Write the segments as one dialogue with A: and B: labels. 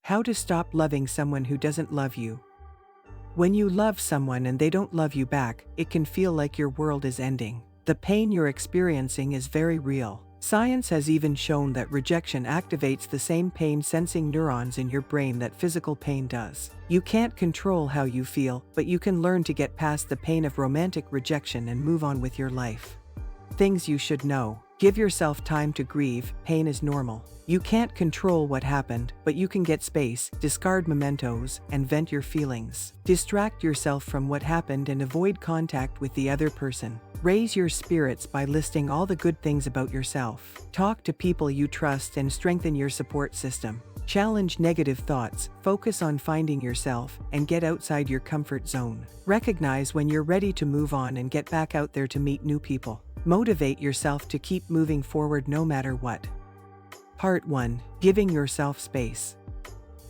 A: How to stop loving someone who doesn't love you. When you love someone and they don't love you back, it can feel like your world is ending. The pain you're experiencing is very real. Science has even shown that rejection activates the same pain-sensing neurons in your brain that physical pain does. You can't control how you feel, but you can learn to get past the pain of romantic rejection and move on with your life. Things you should know. Give yourself time to grieve. Pain is normal. You can't control what happened, but you can get space, discard mementos, and vent your feelings. Distract yourself from what happened and avoid contact with the other person. Raise your spirits by listing all the good things about yourself. Talk to people you trust and strengthen your support system. Challenge negative thoughts, focus on finding yourself, and get outside your comfort zone. Recognize when you're ready to move on and get back out there to meet new people. Motivate yourself to keep moving forward no matter what. Part 1. Giving yourself space.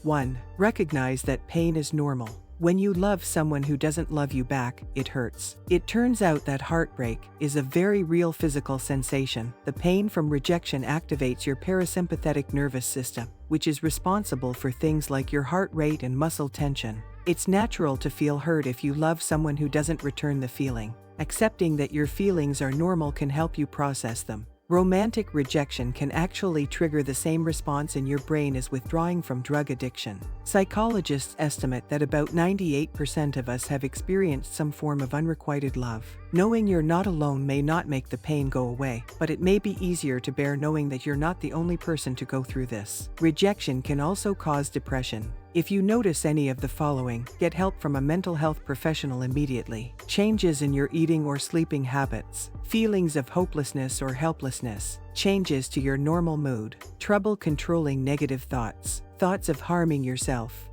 A: 1. Recognize that pain is normal. When you love someone who doesn't love you back, it hurts. It turns out that heartbreak is a very real physical sensation. The pain from rejection activates your parasympathetic nervous system, which is responsible for things like your heart rate and muscle tension. It's natural to feel hurt if you love someone who doesn't return the feeling. Accepting that your feelings are normal can help you process them. Romantic rejection can actually trigger the same response in your brain as withdrawing from drug addiction. Psychologists estimate that about 98% of us have experienced some form of unrequited love. Knowing you're not alone may not make the pain go away, but it may be easier to bear knowing that you're not the only person to go through this. Rejection can also cause depression. If you notice any of the following, get help from a mental health professional immediately. Changes in your eating or sleeping habits, feelings of hopelessness or helplessness, changes to your normal mood, trouble controlling negative thoughts, thoughts of harming yourself.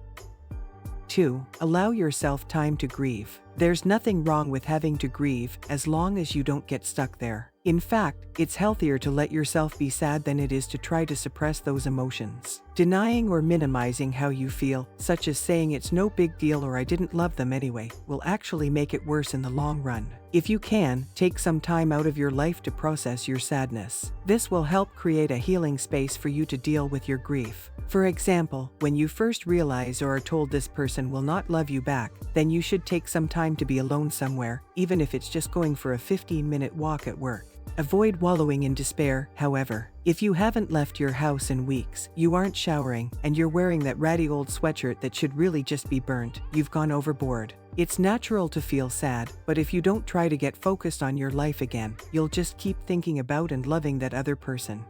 A: 2. Allow yourself time to grieve. There's nothing wrong with having to grieve as long as you don't get stuck there. In fact, it's healthier to let yourself be sad than it is to try to suppress those emotions. Denying or minimizing how you feel, such as saying it's no big deal or I didn't love them anyway, will actually make it worse in the long run. If you can, take some time out of your life to process your sadness. This will help create a healing space for you to deal with your grief. For example, when you first realize or are told this person will not love you back, then you should take some time to be alone somewhere, even if it's just going for a 15-minute walk at work. Avoid wallowing in despair, however. If you haven't left your house in weeks, you aren't showering, and you're wearing that ratty old sweatshirt that should really just be burnt, you've gone overboard. It's natural to feel sad, but if you don't try to get focused on your life again, you'll just keep thinking about and loving that other person.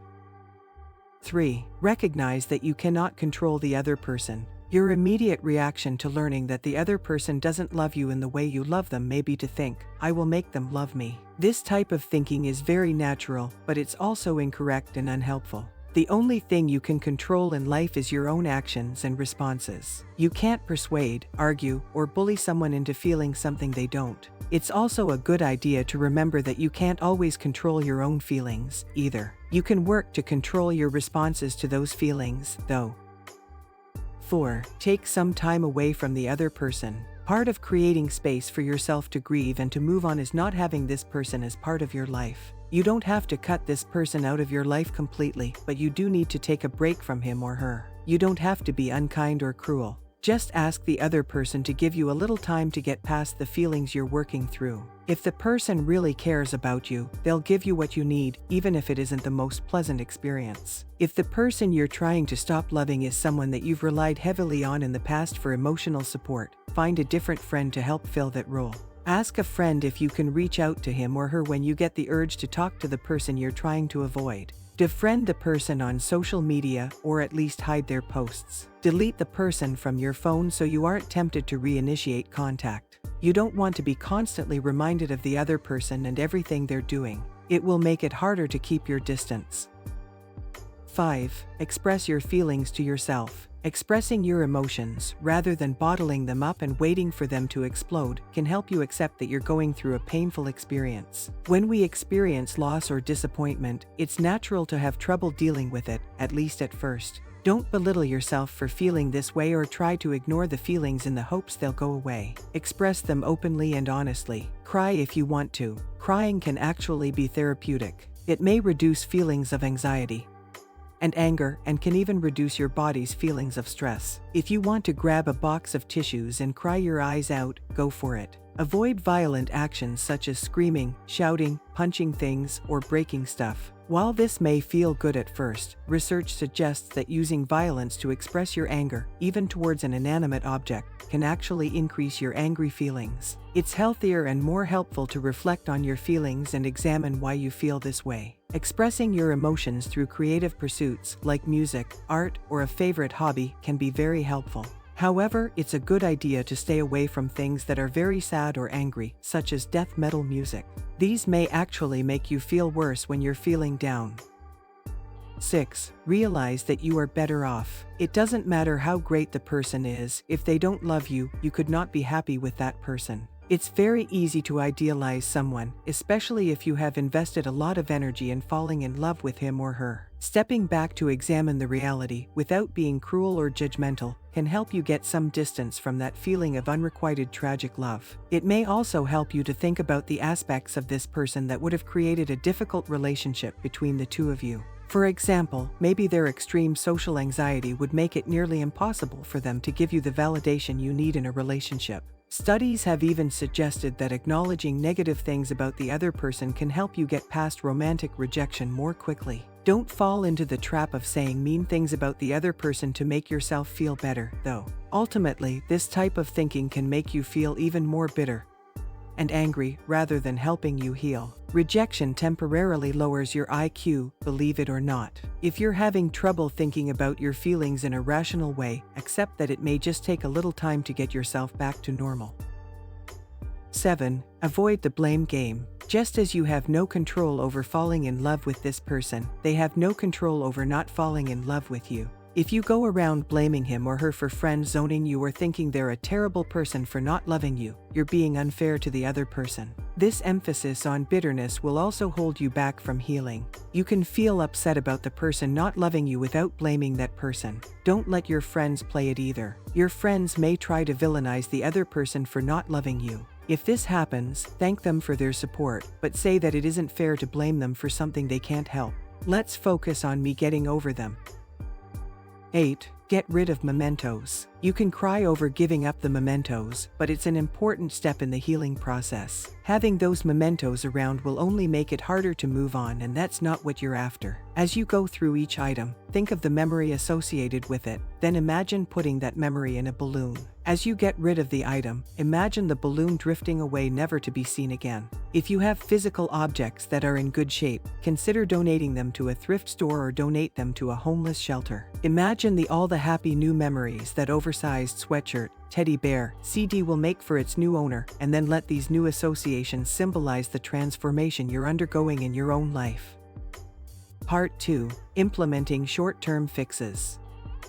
A: 3. Recognize that you cannot control the other person. Your immediate reaction to learning that the other person doesn't love you in the way you love them may be to think, I will make them love me. This type of thinking is very natural, but it's also incorrect and unhelpful. The only thing you can control in life is your own actions and responses. You can't persuade, argue, or bully someone into feeling something they don't. It's also a good idea to remember that you can't always control your own feelings, either. You can work to control your responses to those feelings, though. 4. Take some time away from the other person. Part of creating space for yourself to grieve and to move on is not having this person as part of your life. You don't have to cut this person out of your life completely, but you do need to take a break from him or her. You don't have to be unkind or cruel. Just ask the other person to give you a little time to get past the feelings you're working through. If the person really cares about you, they'll give you what you need, even if it isn't the most pleasant experience. If the person you're trying to stop loving is someone that you've relied heavily on in the past for emotional support, find a different friend to help fill that role. Ask a friend if you can reach out to him or her when you get the urge to talk to the person you're trying to avoid. Defriend the person on social media, or at least hide their posts. Delete the person from your phone so you aren't tempted to reinitiate contact. You don't want to be constantly reminded of the other person and everything they're doing. It will make it harder to keep your distance. 5. Express your feelings to yourself. Expressing your emotions, rather than bottling them up and waiting for them to explode, can help you accept that you're going through a painful experience. When we experience loss or disappointment, it's natural to have trouble dealing with it, at least at first. Don't belittle yourself for feeling this way or try to ignore the feelings in the hopes they'll go away. Express them openly and honestly. Cry if you want to. Crying can actually be therapeutic. It may reduce feelings of anxiety. and anger and can even reduce your body's feelings of stress. If you want to grab a box of tissues and cry your eyes out, go for it. Avoid violent actions such as screaming, shouting, punching things, or breaking stuff. While this may feel good at first, research suggests that using violence to express your anger, even towards an inanimate object, can actually increase your angry feelings. It's healthier and more helpful to reflect on your feelings and examine why you feel this way. Expressing your emotions through creative pursuits like music, art, or a favorite hobby can be very helpful. However, it's a good idea to stay away from things that are very sad or angry, such as death metal music. These may actually make you feel worse when you're feeling down. 6. Realize that you are better off. It doesn't matter how great the person is, if they don't love you, you could not be happy with that person. It's very easy to idealize someone, especially if you have invested a lot of energy in falling in love with him or her. Stepping back to examine the reality, without being cruel or judgmental, can help you get some distance from that feeling of unrequited tragic love. It may also help you to think about the aspects of this person that would have created a difficult relationship between the two of you. For example, maybe their extreme social anxiety would make it nearly impossible for them to give you the validation you need in a relationship. Studies have even suggested that acknowledging negative things about the other person can help you get past romantic rejection more quickly. Don't fall into the trap of saying mean things about the other person to make yourself feel better, though. Ultimately, this type of thinking can make you feel even more bitter and angry rather than helping you heal. Rejection temporarily lowers your IQ, believe it or not. If you're having trouble thinking about your feelings in a rational way, accept that it may just take a little time to get yourself back to normal. 7. Avoid the blame game. Just as you have no control over falling in love with this person, they have no control over not falling in love with you. If you go around blaming him or her for friend zoning you or thinking they're a terrible person for not loving you, you're being unfair to the other person. This emphasis on bitterness will also hold you back from healing. You can feel upset about the person not loving you without blaming that person. Don't let your friends play it either. Your friends may try to villainize the other person for not loving you. If this happens, thank them for their support, but say that it isn't fair to blame them for something they can't help. Let's focus on me getting over them. 8. Get rid of mementos. You can cry over giving up the mementos, but it's an important step in the healing process. Having those mementos around will only make it harder to move on, and that's not what you're after. As you go through each item, think of the memory associated with it, then imagine putting that memory in a balloon. As you get rid of the item, imagine the balloon drifting away never to be seen again. If you have physical objects that are in good shape, consider donating them to a thrift store or donate them to a homeless shelter. Imagine all the happy new memories that oversized sweatshirt, teddy bear, CD will make for its new owner, and then let these new associations symbolize the transformation you're undergoing in your own life. Part 2. Implementing short-term fixes.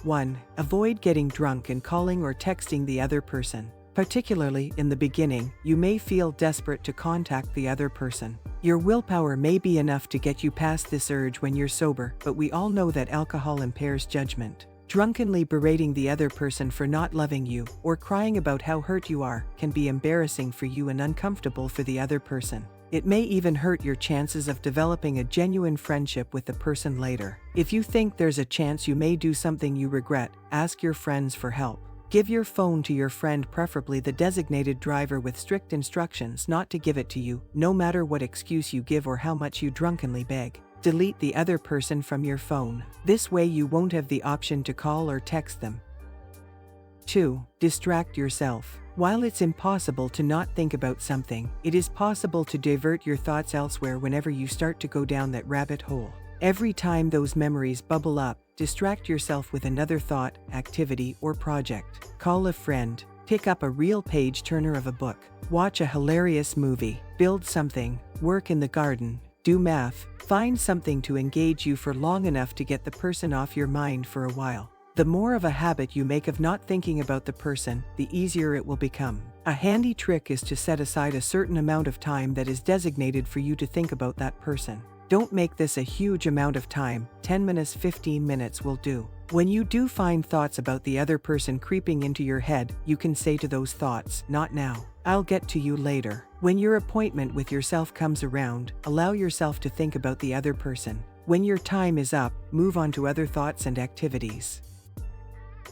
A: 1. Avoid getting drunk and calling or texting the other person. Particularly in the beginning, you may feel desperate to contact the other person. Your willpower may be enough to get you past this urge when you're sober, but we all know that alcohol impairs judgment. Drunkenly berating the other person for not loving you, or crying about how hurt you are, can be embarrassing for you and uncomfortable for the other person. It may even hurt your chances of developing a genuine friendship with the person later. If you think there's a chance you may do something you regret, ask your friends for help. Give your phone to your friend, preferably the designated driver, with strict instructions not to give it to you, no matter what excuse you give or how much you drunkenly beg. Delete the other person from your phone. This way you won't have the option to call or text them. 2. Distract yourself. While it's impossible to not think about something, it is possible to divert your thoughts elsewhere whenever you start to go down that rabbit hole. Every time those memories bubble up, distract yourself with another thought, activity, or project. Call a friend, pick up a real page-turner of a book, watch a hilarious movie, build something, work in the garden, do math, find something to engage you for long enough to get the person off your mind for a while. The more of a habit you make of not thinking about the person, the easier it will become. A handy trick is to set aside a certain amount of time that is designated for you to think about that person. Don't make this a huge amount of time, 10 minutes, 15 minutes will do. When you do find thoughts about the other person creeping into your head, you can say to those thoughts, "Not now. I'll get to you later." When your appointment with yourself comes around, allow yourself to think about the other person. When your time is up, move on to other thoughts and activities.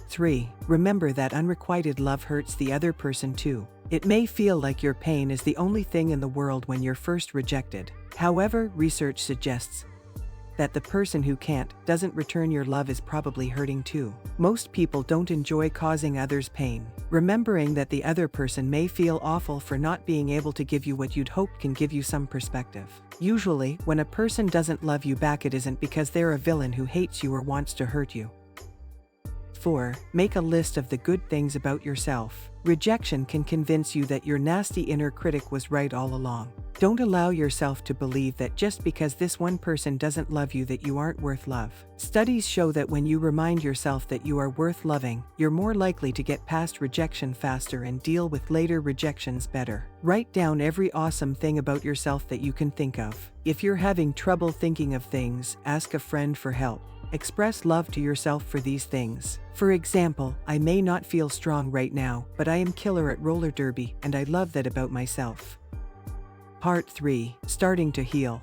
A: 3. Remember that unrequited love hurts the other person too. It may feel like your pain is the only thing in the world when you're first rejected. However, research suggests that the person who doesn't return your love is probably hurting too. Most people don't enjoy causing others pain. Remembering that the other person may feel awful for not being able to give you what you'd hoped can give you some perspective. Usually, when a person doesn't love you back, it isn't because they're a villain who hates you or wants to hurt you. 4. Make a list of the good things about yourself. Rejection can convince you that your nasty inner critic was right all along. Don't allow yourself to believe that just because this one person doesn't love you that you aren't worth love. Studies show that when you remind yourself that you are worth loving, you're more likely to get past rejection faster and deal with later rejections better. Write down every awesome thing about yourself that you can think of. If you're having trouble thinking of things, ask a friend for help. Express love to yourself for these things. For example, I may not feel strong right now, but I am killer at roller derby, and I love that about myself. Part 3. Starting to heal.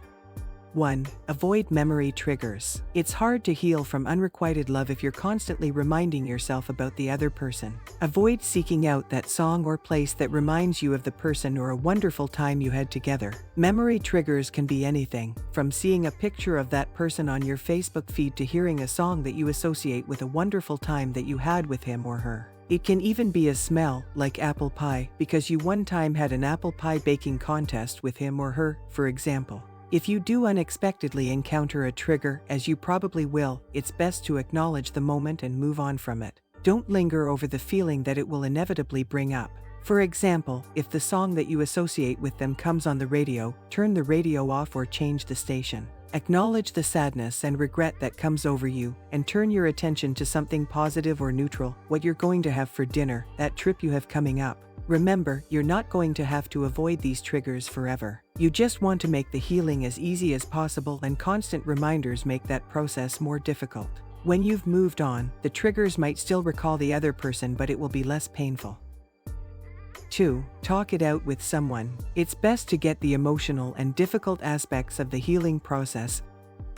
A: 1. Avoid memory triggers. It's hard to heal from unrequited love if you're constantly reminding yourself about the other person. Avoid seeking out that song or place that reminds you of the person or a wonderful time you had together. Memory triggers can be anything, from seeing a picture of that person on your Facebook feed to hearing a song that you associate with a wonderful time that you had with him or her. It can even be a smell, like apple pie, because you one time had an apple pie baking contest with him or her, for example. If you do unexpectedly encounter a trigger, as you probably will, it's best to acknowledge the moment and move on from it. Don't linger over the feeling that it will inevitably bring up. For example, if the song that you associate with them comes on the radio, turn the radio off or change the station. Acknowledge the sadness and regret that comes over you, and turn your attention to something positive or neutral, what you're going to have for dinner, that trip you have coming up. Remember, you're not going to have to avoid these triggers forever. You just want to make the healing as easy as possible, and constant reminders make that process more difficult. When you've moved on, the triggers might still recall the other person, but it will be less painful. 2. Talk it out with someone. It's best to get the emotional and difficult aspects of the healing process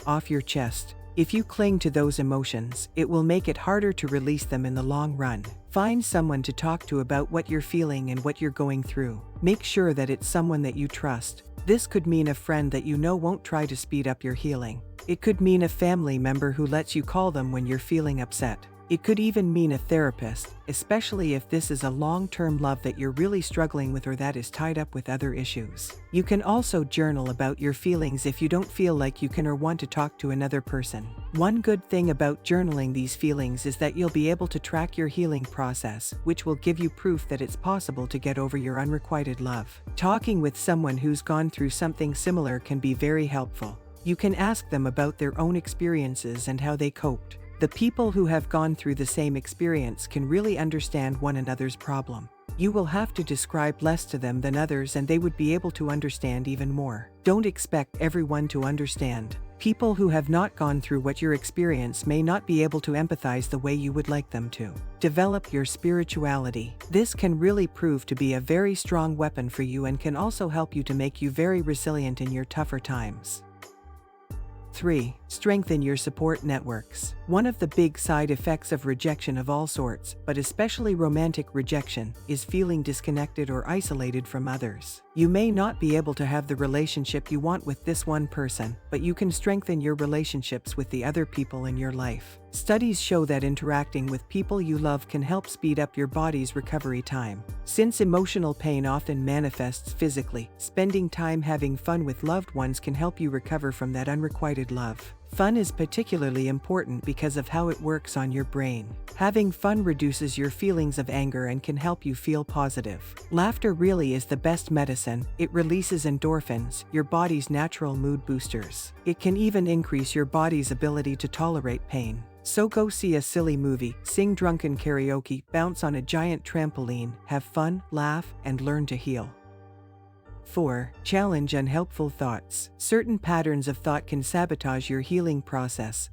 A: off your chest. If you cling to those emotions, it will make it harder to release them in the long run. Find someone to talk to about what you're feeling and what you're going through. Make sure that it's someone that you trust. This could mean a friend that you know won't try to speed up your healing. It could mean a family member who lets you call them when you're feeling upset. It could even mean a therapist, especially if this is a long-term love that you're really struggling with or that is tied up with other issues. You can also journal about your feelings if you don't feel like you can or want to talk to another person. One good thing about journaling these feelings is that you'll be able to track your healing process, which will give you proof that it's possible to get over your unrequited love. Talking with someone who's gone through something similar can be very helpful. You can ask them about their own experiences and how they coped. The people who have gone through the same experience can really understand one another's problem. You will have to describe less to them than others, and they would be able to understand even more. Don't expect everyone to understand. People who have not gone through what your experience may not be able to empathize the way you would like them to. Develop your spirituality. This can really prove to be a very strong weapon for you and can also help you to make you very resilient in your tougher times. 3. Strengthen your support networks. One of the big side effects of rejection of all sorts, but especially romantic rejection, is feeling disconnected or isolated from others. You may not be able to have the relationship you want with this one person, but you can strengthen your relationships with the other people in your life. Studies show that interacting with people you love can help speed up your body's recovery time. Since emotional pain often manifests physically, spending time having fun with loved ones can help you recover from that unrequited love. Fun is particularly important because of how it works on your brain. Having fun reduces your feelings of anger and can help you feel positive. Laughter really is the best medicine. It releases endorphins, your body's natural mood boosters. It can even increase your body's ability to tolerate pain. So go see a silly movie, sing drunken karaoke, bounce on a giant trampoline, have fun, laugh, and learn to heal. 4. Challenge unhelpful thoughts. Certain patterns of thought can sabotage your healing process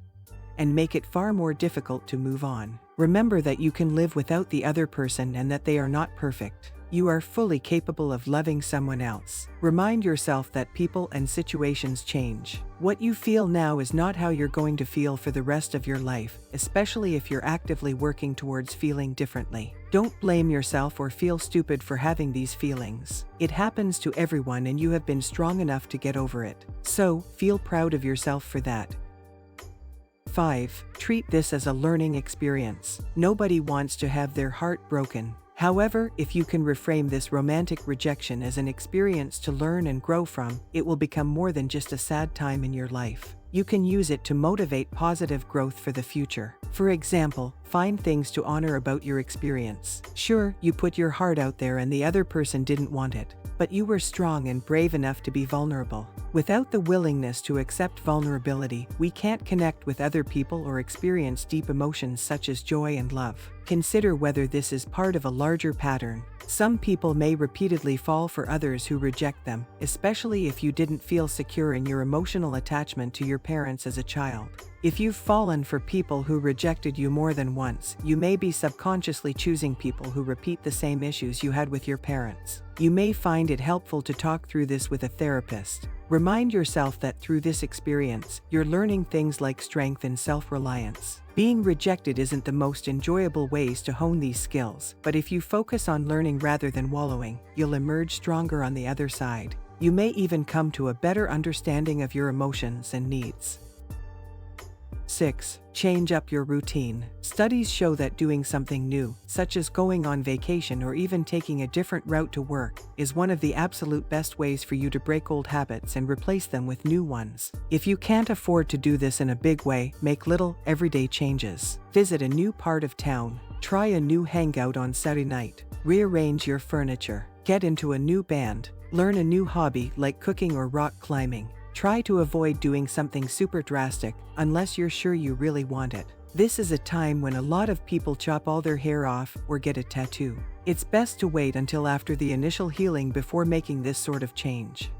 A: and make it far more difficult to move on. Remember that you can live without the other person and that they are not perfect. You are fully capable of loving someone else. Remind yourself that people and situations change. What you feel now is not how you're going to feel for the rest of your life, especially if you're actively working towards feeling differently. Don't blame yourself or feel stupid for having these feelings. It happens to everyone and you have been strong enough to get over it. So, feel proud of yourself for that. 5. Treat this as a learning experience. Nobody wants to have their heart broken. However, if you can reframe this romantic rejection as an experience to learn and grow from, it will become more than just a sad time in your life. You can use it to motivate positive growth for the future. For example, find things to honor about your experience. Sure, you put your heart out there and the other person didn't want it, but you were strong and brave enough to be vulnerable. Without the willingness to accept vulnerability, we can't connect with other people or experience deep emotions such as joy and love. Consider whether this is part of a larger pattern. Some people may repeatedly fall for others who reject them, especially if you didn't feel secure in your emotional attachment to your parents as a child. If you've fallen for people who rejected you more than once, you may be subconsciously choosing people who repeat the same issues you had with your parents. You may find it helpful to talk through this with a therapist. Remind yourself that through this experience, you're learning things like strength and self-reliance. Being rejected isn't the most enjoyable ways to hone these skills, but if you focus on learning rather than wallowing, you'll emerge stronger on the other side. You may even come to a better understanding of your emotions and needs. 6. Change up your routine. Studies show that doing something new, such as going on vacation or even taking a different route to work, is one of the absolute best ways for you to break old habits and replace them with new ones. If you can't afford to do this in a big way, make little, everyday changes. Visit a new part of town. Try a new hangout on Saturday night. Rearrange your furniture. Get into a new band. Learn a new hobby like cooking or rock climbing. Try to avoid doing something super drastic, unless you're sure you really want it. This is a time when a lot of people chop all their hair off or get a tattoo. It's best to wait until after the initial healing before making this sort of change.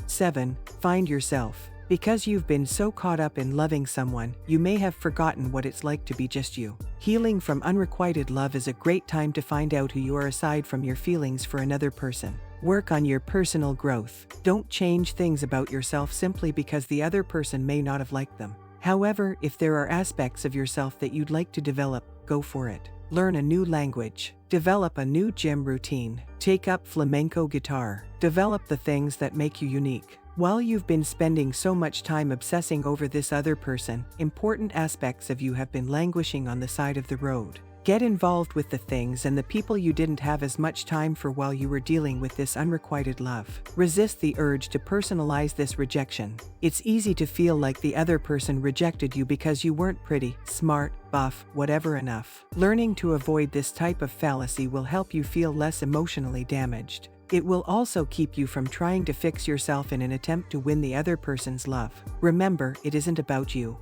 A: 7. Find yourself. Because you've been so caught up in loving someone, you may have forgotten what it's like to be just you. Healing from unrequited love is a great time to find out who you are aside from your feelings for another person. Work on your personal growth. Don't change things about yourself simply because the other person may not have liked them. However, if there are aspects of yourself that you'd like to develop, go for it. Learn a new language. Develop a new gym routine. Take up flamenco guitar. Develop the things that make you unique. While you've been spending so much time obsessing over this other person, important aspects of you have been languishing on the side of the road. Get involved with the things and the people you didn't have as much time for while you were dealing with this unrequited love. Resist the urge to personalize this rejection. It's easy to feel like the other person rejected you because you weren't pretty, smart, buff, whatever enough. Learning to avoid this type of fallacy will help you feel less emotionally damaged. It will also keep you from trying to fix yourself in an attempt to win the other person's love. Remember, it isn't about you.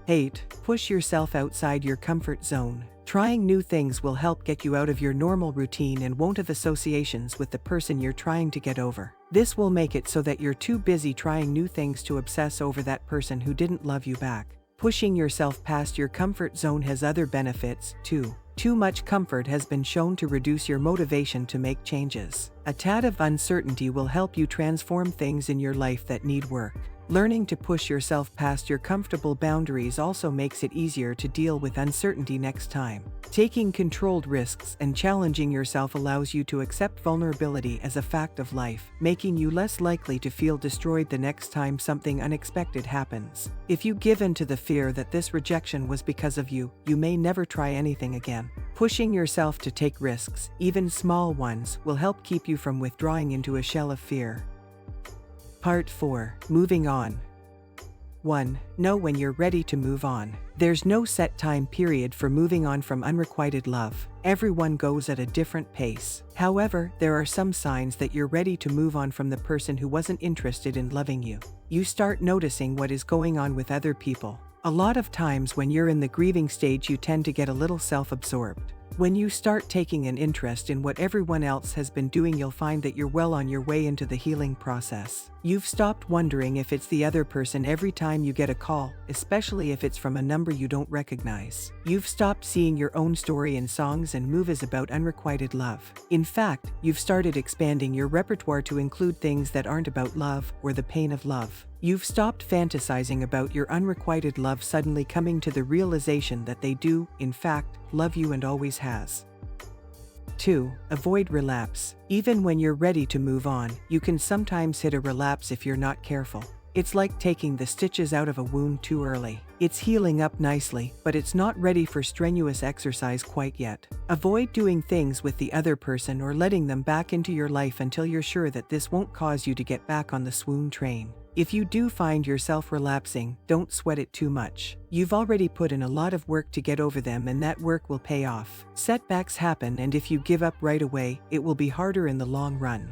A: 8. Push yourself outside your comfort zone. Trying new things will help get you out of your normal routine and won't have associations with the person you're trying to get over. This will make it so that you're too busy trying new things to obsess over that person who didn't love you back. Pushing yourself past your comfort zone has other benefits, too. Too much comfort has been shown to reduce your motivation to make changes. A tad of uncertainty will help you transform things in your life that need work. Learning to push yourself past your comfortable boundaries also makes it easier to deal with uncertainty next time. Taking controlled risks and challenging yourself allows you to accept vulnerability as a fact of life, making you less likely to feel destroyed the next time something unexpected happens. If you give in to the fear that this rejection was because of you, you may never try anything again. Pushing yourself to take risks, even small ones, will help keep you from withdrawing into a shell of fear. Part 4. Moving on. 1. Know when you're ready to move on. There's no set time period for moving on from unrequited love. Everyone goes at a different pace. However, there are some signs that you're ready to move on from the person who wasn't interested in loving you. You start noticing what is going on with other people. A lot of times when you're in the grieving stage, you tend to get a little self-absorbed. When you start taking an interest in what everyone else has been doing, you'll find that you're well on your way into the healing process. You've stopped wondering if it's the other person every time you get a call, especially if it's from a number you don't recognize. You've stopped seeing your own story in songs and movies about unrequited love. In fact, you've started expanding your repertoire to include things that aren't about love or the pain of love. You've stopped fantasizing about your unrequited love suddenly coming to the realization that they do, in fact, love you and always has. 2. Avoid relapse. Even when you're ready to move on, you can sometimes hit a relapse if you're not careful. It's like taking the stitches out of a wound too early. It's healing up nicely, but it's not ready for strenuous exercise quite yet. Avoid doing things with the other person or letting them back into your life until you're sure that this won't cause you to get back on the swoon train. If you do find yourself relapsing, don't sweat it too much. You've already put in a lot of work to get over them, and that work will pay off. Setbacks happen, and if you give up right away, it will be harder in the long run.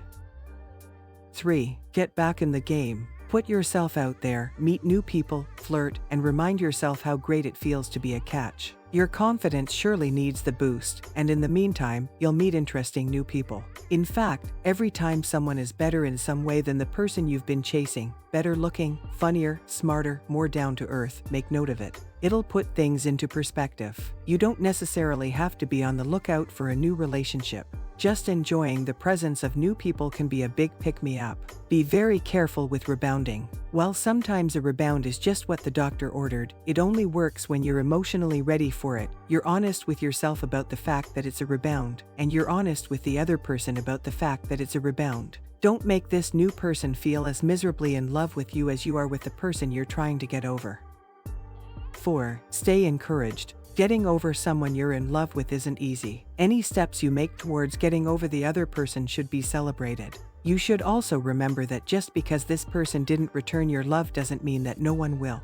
A: 3. Get back in the game. Put yourself out there, meet new people, flirt, and remind yourself how great it feels to be a catch. Your confidence surely needs the boost, and in the meantime, you'll meet interesting new people. In fact, every time someone is better in some way than the person you've been chasing, better looking, funnier, smarter, more down to earth, make note of it. It'll put things into perspective. You don't necessarily have to be on the lookout for a new relationship. Just enjoying the presence of new people can be a big pick-me-up. Be very careful with rebounding. While sometimes a rebound is just what the doctor ordered, it only works when you're emotionally ready for it. You're honest with yourself about the fact that it's a rebound, and you're honest with the other person about the fact that it's a rebound. Don't make this new person feel as miserably in love with you as you are with the person you're trying to get over. 4. Stay encouraged. Getting over someone you're in love with isn't easy. Any steps you make towards getting over the other person should be celebrated. You should also remember that just because this person didn't return your love doesn't mean that no one will.